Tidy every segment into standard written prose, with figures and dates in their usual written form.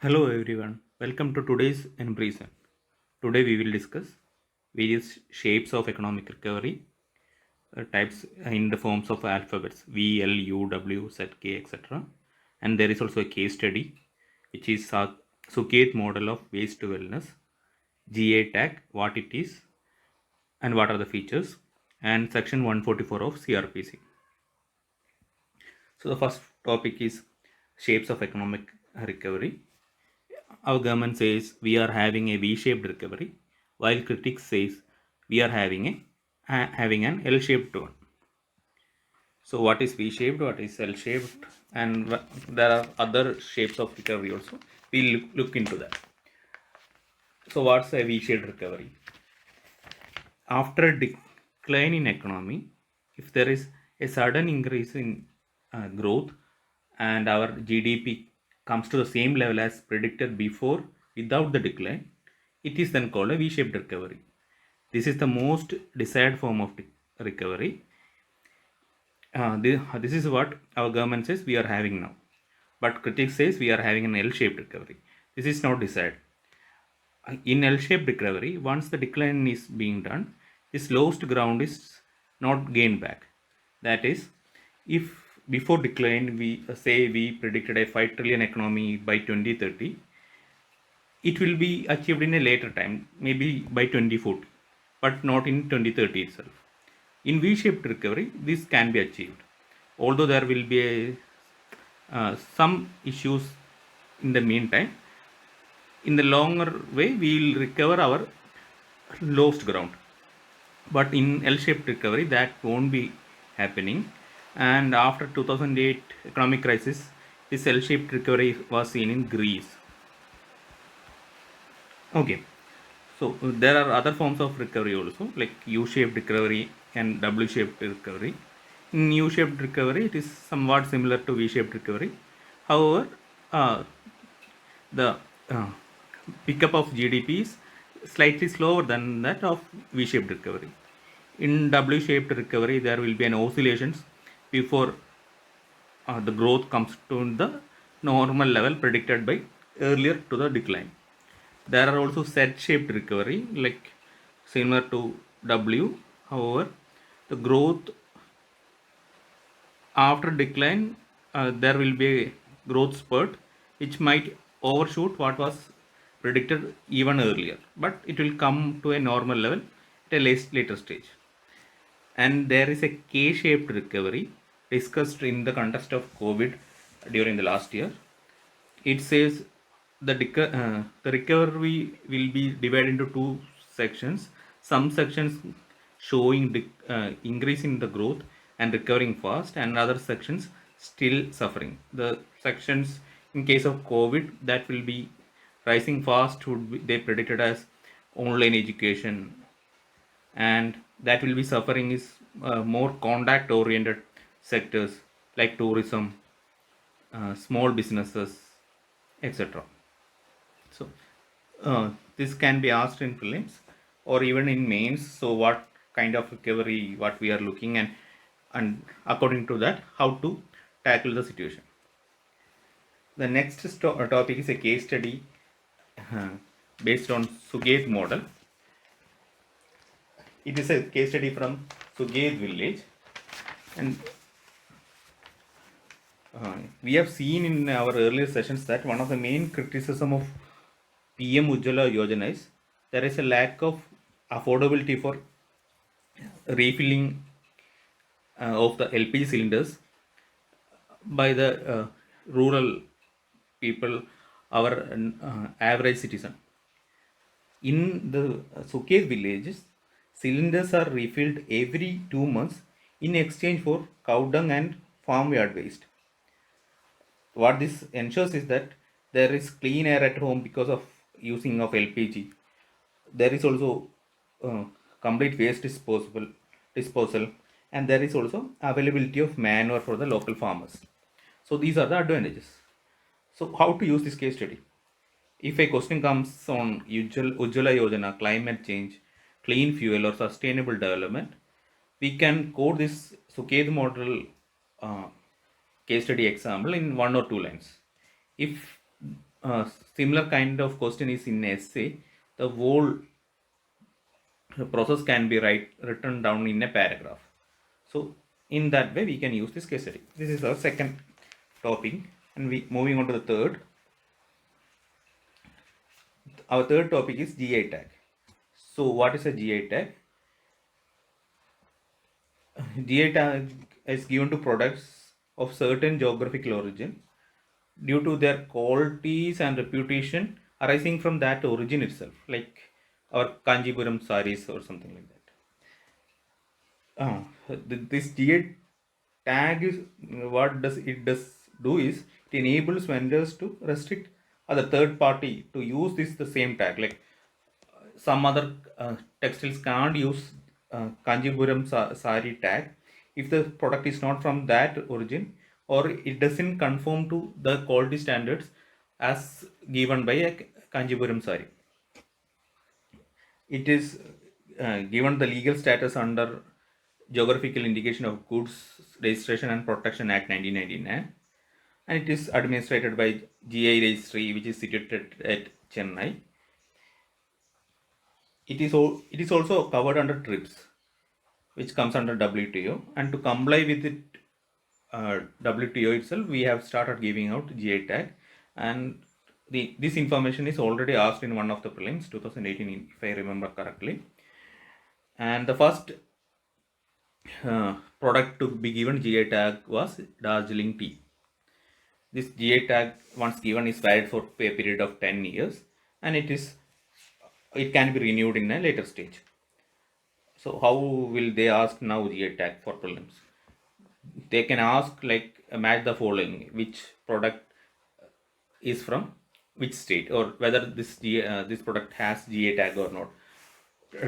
Hello everyone, welcome to today's ENbreezEN. Today we will discuss various shapes of economic recovery, types in the forms of alphabets V, L, U, W, Z, K, etc. And there is also a case study which is Sukhet Model of Waste to Wellness, GA tag, what it is and what are the features, and section 144 of CrPC. So the first topic is shapes of economic recovery. Our government says we are having a V-shaped recovery, while critics says we are having an L-shaped one. So what is V-shaped? What is L-shaped? And there are other shapes of recovery also. We'll look into that. So what's a V-shaped recovery? After a decline in economy, if there is a sudden increase in growth and our GDP comes to the same level as predicted before without the decline, it is then called a V-shaped recovery. This is the most desired form of recovery. This is what our government says we are having now. But critics says we are having an L-shaped recovery. This is not desired. In L-shaped recovery, once the decline is being done, this lost ground is not gained back. That is, if before decline we say we predicted a 5 trillion economy by 2030, it will be achieved in a later time, maybe by 2040, but not in 2030 itself. In V-shaped recovery, this can be achieved, although there will be some issues in the meantime. In the longer way, we will recover our lost ground. But in L-shaped recovery, that won't be happening. And after 2008 economic crisis, this L-shaped recovery was seen in Greece. Okay, so there are other forms of recovery also, like U-shaped recovery and W-shaped recovery. In U-shaped recovery, it is somewhat similar to V-shaped recovery. However, the pickup of GDP is slightly slower than that of V-shaped recovery. In W-shaped recovery, there will be an oscillations before the growth comes to the normal level predicted by earlier to the decline. There are also Z-shaped recovery, like similar to W. However, the growth after decline, there will be a growth spurt which might overshoot what was predicted even earlier, but it will come to a normal level at a later stage. And there is a K-shaped recovery discussed in the context of COVID during the last year. It says the recovery will be divided into two sections. Some sections showing increase in the growth and recovering fast, and other sections still suffering. The sections in case of COVID that will be rising fast would be, they predicted as online education, and that will be suffering is more contact oriented sectors like tourism, small businesses, etc. So this can be asked in prelims or even in mains. So what kind of recovery what we are looking, and according to that how to tackle the situation. The next topic is a case study uh, based on Sukhet model. It is a case study from Sukhet village, and we have seen in our earlier sessions that one of the main criticism of PM Ujjwala Yojana is there is a lack of affordability for refilling of the LPG cylinders by the rural people, our average citizen. In the Sukhet villages, cylinders are refilled every 2 months in exchange for cow dung and farmyard waste. What this ensures is that there is clean air at home because of using of LPG. There is also complete waste disposal, and there is also availability of manure for the local farmers. So these are the advantages. So how to use this case study? If a question comes on Ujjwala Yojana, climate change, clean fuel or sustainable development, we can code this Sukhed model uh, case study example in one or two lines. If similar kind of question is in essay. The whole process can be written down in a paragraph. So in that way we can use this case study. This is our second topic, and we moving on to the third. Our third topic is GI tag. So what is a GI tag? GI tag is given to products of certain geographical origin due to their qualities and reputation arising from that origin itself, like our Kanjipuram saris or something like that. This GI tag is what does it does do is it enables vendors to restrict other third party to use this the same tag, like some other textiles can't use Kanjipuram sari tag if the product is not from that origin or it doesn't conform to the quality standards as given by a Kanjipuram sari. It is given the legal status under Geographical Indication of Goods Registration and Protection Act 1999, and it is administered by GI Registry, which is situated at Chennai. It is also covered under TRIPS, which comes under WTO, and to comply with it, WTO itself, we have started giving out GI tag, and this information is already asked in one of the prelims 2018, if I remember correctly. And the first product to be given GI tag was Darjeeling tea. This GI tag, once given, is valid for a period of 10 years, and it can be renewed in a later stage. So how will they ask now GI tag for prelims? They can ask like match the following: which product is from which state, or whether this product has GI tag or not.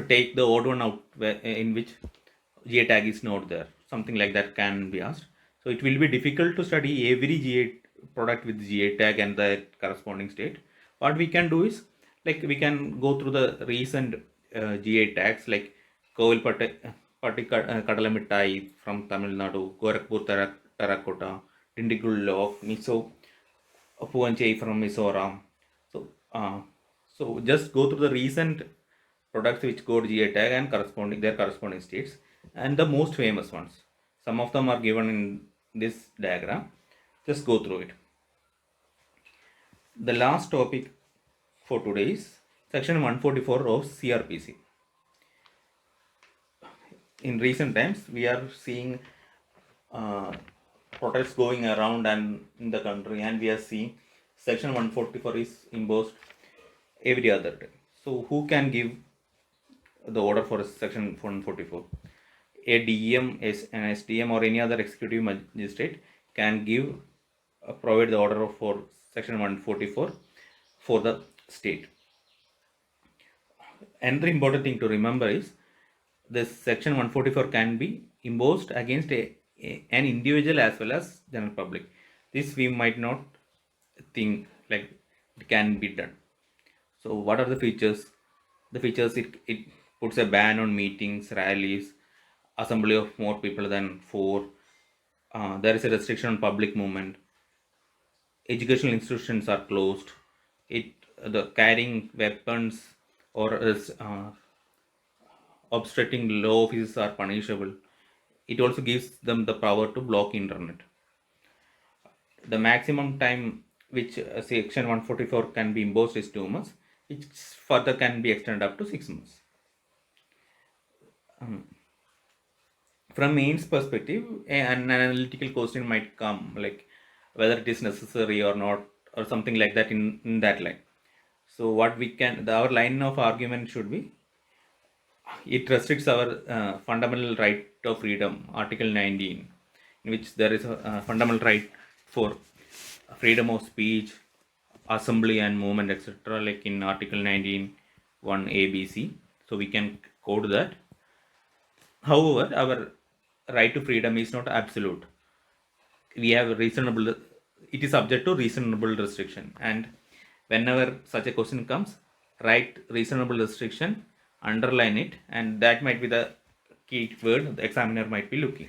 Take the odd one out in which GI tag is not there. Something like that can be asked. So it will be difficult to study every GI product with GI tag and the corresponding state. What we can do is like we can go through the recent GI tags like Kovilpatti Kadalamittai from Tamil Nadu, Gorakhpur Terracotta, Dindigul of Miso, Puanchai from Mizoram. So, so just go through the recent products which got GI tag and their corresponding states, and the most famous ones. Some of them are given in this diagram. Just go through it. The last topic for today is section 144 of CrPC. In recent times, we are seeing protests going around and in the country, and we are seeing section 144 is imposed every other day. So who can give the order for section 144? A DM, an SDM, or any other executive magistrate can give provide the order for section 144 for the state. Another important thing to remember is this section 144 can be imposed against an individual as well as general public. This we might not think like it can be done. So what are the features? The features, it puts a ban on meetings, rallies, assembly of more people than 4. There is a restriction on public movement. Educational institutions are closed. The carrying weapons or obstructing law offices are punishable. It also gives them the power to block internet. The maximum time which section 144 can be imposed is 2 months, which further can be extended up to 6 months. From Main's perspective, an analytical question might come like whether it is necessary or not, or something like that in that line. So what we can, our line of argument should be, it restricts our fundamental right of freedom, Article 19, in which there is a fundamental right for freedom of speech, assembly and movement, etc., like in Article 19, 1 ABC. So we can code that. However, our right to freedom is not absolute. We have reasonable, it is subject to reasonable restriction, and whenever such a question comes, write reasonable restriction, underline it, and that might be the key word the examiner might be looking.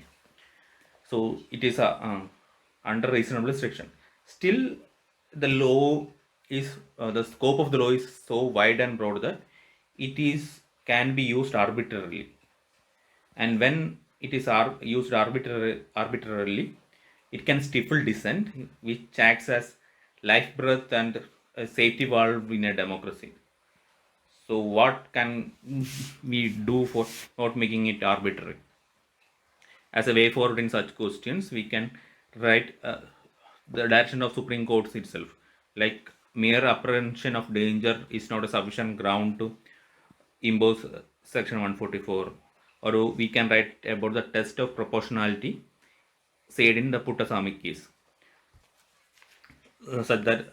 So it is under reasonable restriction. Still, the law is the scope of the law is so wide and broad that it is can be used arbitrarily, and when it is used arbitrarily, it can stifle dissent, which acts as life breath and a safety valve in a democracy. So, what can we do for not making it arbitrary? As a way forward in such questions, we can write the direction of Supreme Courts itself. Like mere apprehension of danger is not a sufficient ground to impose Section 144, or we can write about the test of proportionality said in the Puttasamy case, such that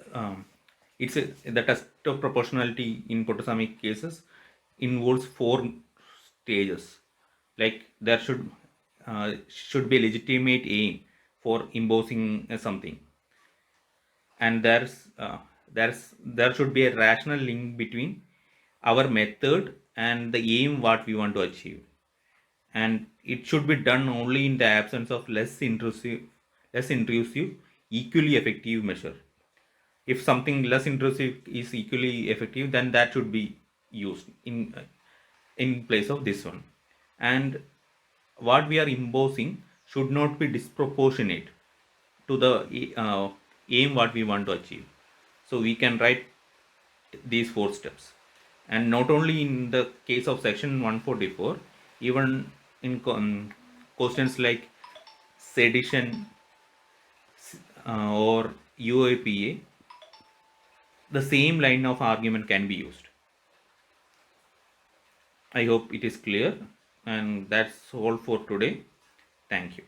the test of proportionality in Puttasamy cases involves four stages. Like there should be a legitimate aim for imposing something, and there should be a rational link between our method and the aim what we want to achieve, and it should be done only in the absence of less intrusive equally effective measure. If something less intrusive is equally effective, then that should be used in place of this one. And what we are imposing should not be disproportionate to the aim what we want to achieve. So we can write these four steps, and not only in the case of section 144, even in questions like sedition or UAPA, the same line of argument can be used. I hope it is clear, and that's all for today. Thank you.